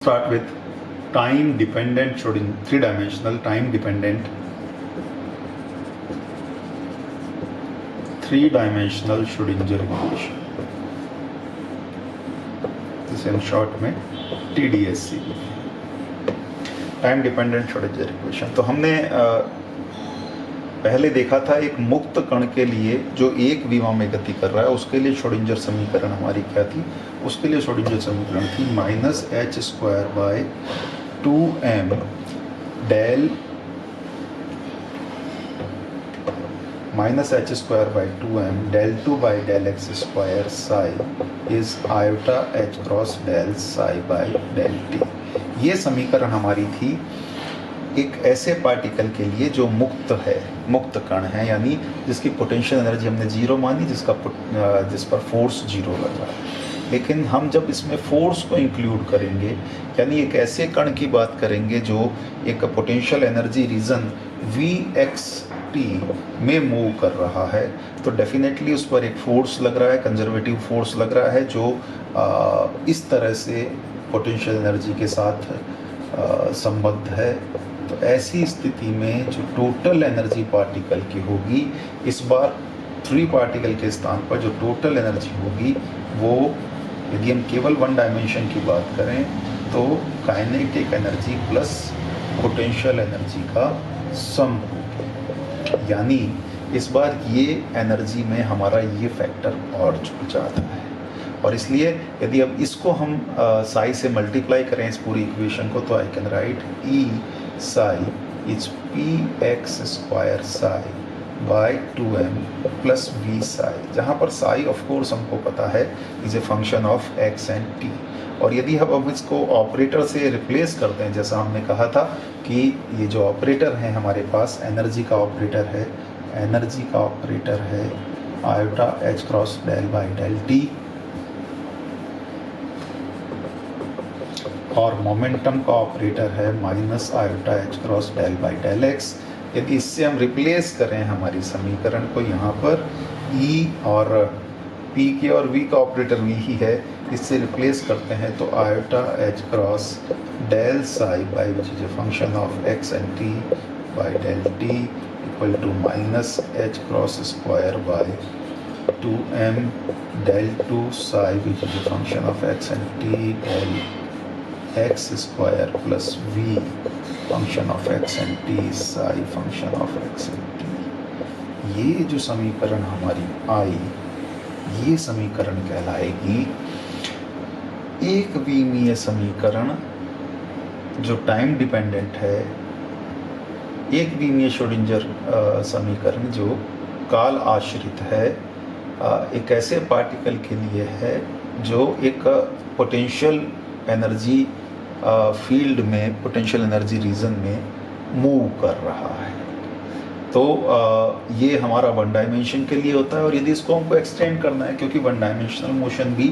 Start with time dependent three-dimensional time dependent three-dimensional Schrödinger equation, जिसे हम short में TDSC time dependent Schrodinger equation. तो हमने पहले देखा था एक मुक्त कण के लिए जो एक विमा में गति कर रहा है उसके लिए श्रोडिंगर समीकरण हमारी क्या थी, उसके लिए श्रोडिंगर समीकरण थी -h²/2m del -h²/2m del 2/del x² psi is iota h cross del psi by del t। ये समीकरण हमारी थी एक ऐसे पार्टिकल के लिए जो मुक्त कण है, यानी जिसकी पोटेंशियल एनर्जी हमने जीरो मानी, जिस पर फोर्स जीरो लग रहा है। लेकिन हम जब इसमें फोर्स को इंक्लूड करेंगे, यानी एक ऐसे कण की बात करेंगे जो एक पोटेंशियल एनर्जी रीजन Vxt में मूव कर रहा है, तो डेफिनेटली उस पर एक फोर्स लग रहा है, कंजर्वेटिव फोर्स लग रहा है जो इस तरह से पोटेंशियल एनर्जी के साथ संबद्ध है। तो ऐसी स्थिति में जो टोटल एनर्जी पार्टिकल की होगी, इस बार थ्री पार्टिकल के स्थान पर जो टोटल एनर्जी होगी वो, यदि हम केवल वन डायमेंशन की बात करें तो kinetic energy plus potential energy का सम होगी। यानी इस बार ये एनर्जी में हमारा ये फैक्टर और जुड़ जाता है, और इसलिए यदि अब इसको हम साई से मल्टीप्लाई करें इस पूरी इक्वेशन को, तो I can write E psi is px² psi by 2m plus v psi, जहाँ पर psi ऑफ कोर्स हमको पता है is a function of x and t। और यदि हम इसको ऑपरेटर से रिप्लेस करते हैं, जैसा हमने कहा था कि ये जो ऑपरेटर है हमारे पास एनर्जी का ऑपरेटर है iota h cross del by del t, और मोमेंटम का ऑपरेटर है minus iota h cross del by del x। यदि इससे हम रिप्लेस करें हमारी समीकरण को, यहाँ पर E और P के और V का ऑपरेटर V ही है, इससे रिप्लेस करते हैं तो iota h cross del psi by which is a function of x and t by del t equal to minus h cross square by 2m del 2 psi which is a function of x and t del x² plus v function of x and t psi function of x and t। ये जो समीकरण हमारी आई, ये समीकरण कहलाएगी एक विमीय समीकरण जो टाइम डिपेंडेंट है, एक विमीय श्रोडिंगर समीकरण जो काल आश्रित है, एक ऐसे पार्टिकल के लिए है जो एक पोटेंशियल एनर्जी फील्ड में, पोटेंशियल एनर्जी रीजन में मूव कर रहा है। तो ये हमारा वन डायमेंशन के लिए होता है। और यदि इसको हमको एक्सटेंड करना है, क्योंकि वन डायमेंशनल मोशन भी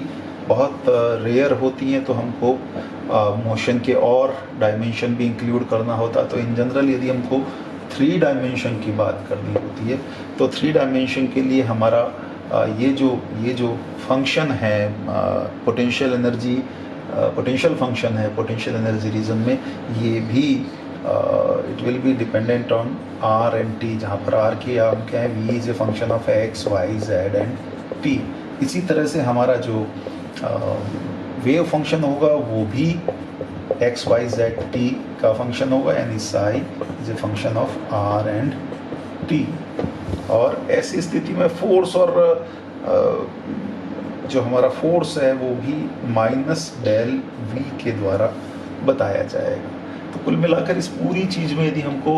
बहुत रेयर होती हैं, तो हमको मोशन के और डायमेंशन भी इंक्लूड करना होता है। तो इन जनरल यदि हमको थ्री डायमेंशन की बात करनी होती है, तो थ्री डायमेंशन के लिए हमारा ये जो फंक्शन है पोटेंशियल एनर्जी, पोटेंशियल फंक्शन है पोटेंशियल एनर्जी रीजन में, ये भी it will be dependent on r and t, जहाँ पर r की हम क्या है, v is a function of x, y, z and t। इसी तरह से हमारा जो वेव फंक्शन होगा वो भी x, y, z, t का फंक्शन होगा, यानी psi is a function of r and t। और ऐसी स्थिति में फोर्स और जो हमारा फोर्स है वो भी माइनस डेल v के द्वारा बताया जाएगा। तो कुल मिलाकर इस पूरी चीज़ में यदि हमको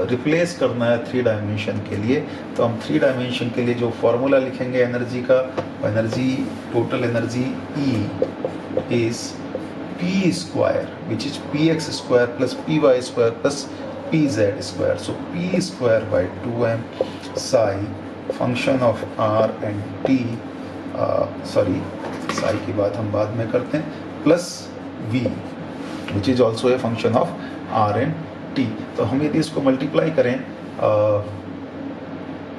रिप्लेस करना है थ्री डायमेंशन के लिए, तो हम थ्री डायमेंशन के लिए जो फॉर्मूला लिखेंगे एनर्जी का, energy total energy E is p² which is px² plus py² plus pz²। So p² by 2m psi function of r and t, sorry Sai की बात हम बाद में करते हैं, plus v which is also a function of r and t। तो हम यदि इसको मल्टीप्लाई करें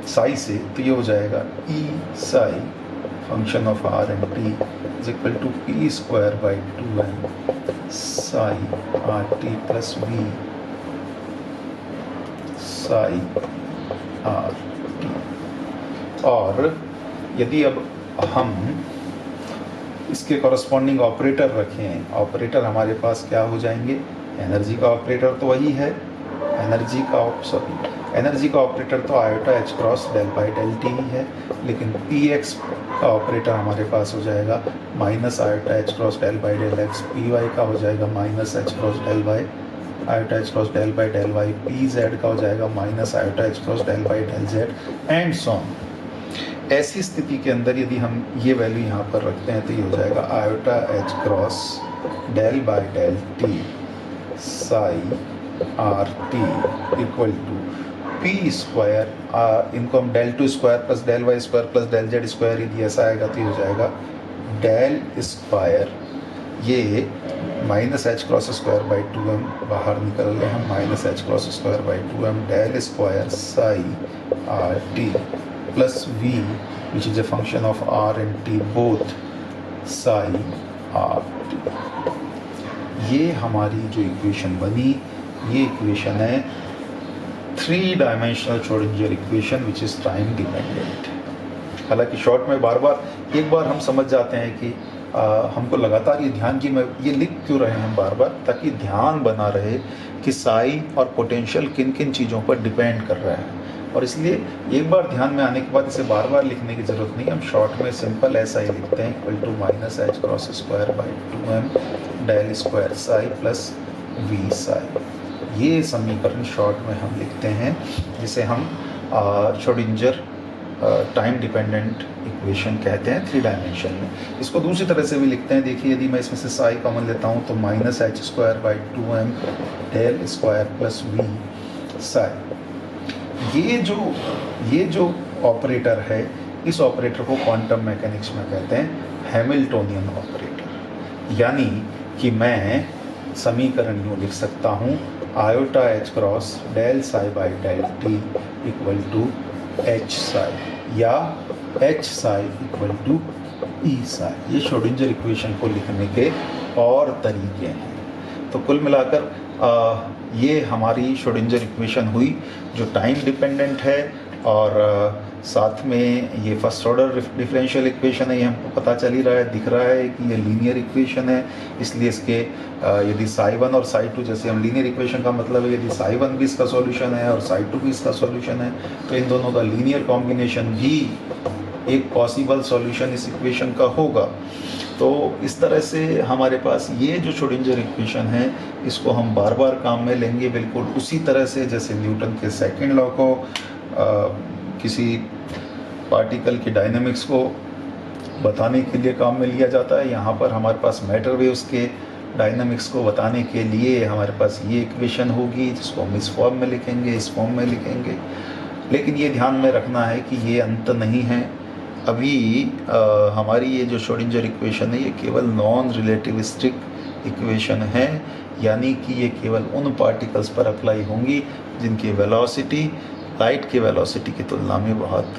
साई से, तो ये हो जाएगा E psi function of r and t is equal to p² by 2m psi R T plus we psi are T. और यदि अब हम इसके कॉरस्पॉन्डिंग ऑपरेटर रखें, ऑपरेटर हमारे पास क्या हो जाएंगे, एनर्जी का ऑपरेटर तो वही है, एनर्जी का ऑपरेटर तो iota H cross del by del T ही है, लेकिन पी एक्स का ऑपरेटर हमारे पास हो जाएगा minus iota H cross del by del X, P Y का हो जाएगा minus H cross del by iota H cross del by del Y, P Z का हो जाएगा minus iota H cross del by del Z and so on. ऐसी स्थिति के अंदर यदि हम ये वैल्यू यहाँ पर रखते हैं तो ये हो जाएगा iota H cross del by del t psi are t equal to p square, इनको हम del two square plus del y square plus del z square यदि ऐसा आएगा तो ये हो जाएगा डेल स्क्वायर, ये minus H cross square by 2m बाहर निकल रहे हम, minus H cross square by 2m del square psi R T plus v which is a function of are and T both psi R T. ये हमारी जो equation बनी, ये equation है 3 dimensional Schrodinger equation which is time dependent. हालांकि short में एक बार हम समझ जाते हैं कि हमको लगातार ये ध्यान की मैं ये लिख क्यों रहे हैं हम बार बार, ताकि ध्यान बना रहे कि साई और पोटेंशियल किन किन चीज़ों पर डिपेंड कर रहा है, और इसलिए एक बार ध्यान में आने के बाद इसे बार बार लिखने की ज़रूरत नहीं, हम शॉर्ट में सिंपल ऐसा ही लिखते हैं equal to minus H cross square by 2m del square psi plus we psi. ये समीकरण शॉर्ट में हम लिखते हैं, जिसे हम श्रोडिंगर टाइम डिपेंडेंट इक्वेशन कहते हैं 3 डायमेंशन में। इसको दूसरी तरह से भी लिखते हैं, देखिए यदि मैं इसमें से साई कॉमन लेता हूँ तो minus h square by 2m del square plus we psi. ये जो ऑपरेटर है, इस ऑपरेटर को क्वांटम मैकेनिक्स में कहते हैं हैमिल्टोनियन ऑपरेटर, यानी कि मैं समीकरण यूँ लिख सकता हूँ iota H cross del psi by del t equal to h psi या h psi equal to E psi. ये श्रोडिंगर इक्वेशन को लिखने के और तरीके हैं। तो कुल मिलाकर ये हमारी श्रोडिंगर इक्वेशन हुई जो टाइम डिपेंडेंट है, और साथ में ये फर्स्ट ऑर्डर डिफरेंशियल इक्वेशन है, ये हमको पता चल ही रहा है, दिख रहा है कि ये लीनियर इक्वेशन है। इसलिए इसके यदि साई 1 और साई 2, जैसे हम लीनियर इक्वेशन का मतलब है यदि साई 1 भी इसका सॉल्यूशन है और साई 2 भी इसका सॉल्यूशन है, तो इन दोनों का लीनियर कॉम्बिनेशन भी एक पॉसिबल सॉल्यूशन इस इक्वेशन का होगा। तो इस तरह से हमारे पास ये जो श्रोडिंगर इक्वेशन है, इसको हम बार बार काम में लेंगे, बिल्कुल उसी तरह से जैसे न्यूटन के सेकेंड लॉ को किसी पार्टिकल की डायनेमिक्स को बताने के लिए काम में लिया जाता है। यहाँ पर हमारे पास मैटर वेव्स के डायनेमिक्स को बताने के लिए हमारे पास ये इक्वेशन होगी, जिसको हम इस फॉर्म में लिखेंगे, इस फॉर्म में लिखेंगे। लेकिन ये ध्यान में रखना है कि ये अंत नहीं है। अभी हमारी ये जो श्रोडिंगर इक्वेशन है, ये केवल नॉन रिलेटिविस्टिक इक्वेशन है, यानी कि ये केवल उन पार्टिकल्स पर अप्लाई होंगी जिनकी वेलोसिटी लाइट के वेलोसिटी की तुलना में बहुत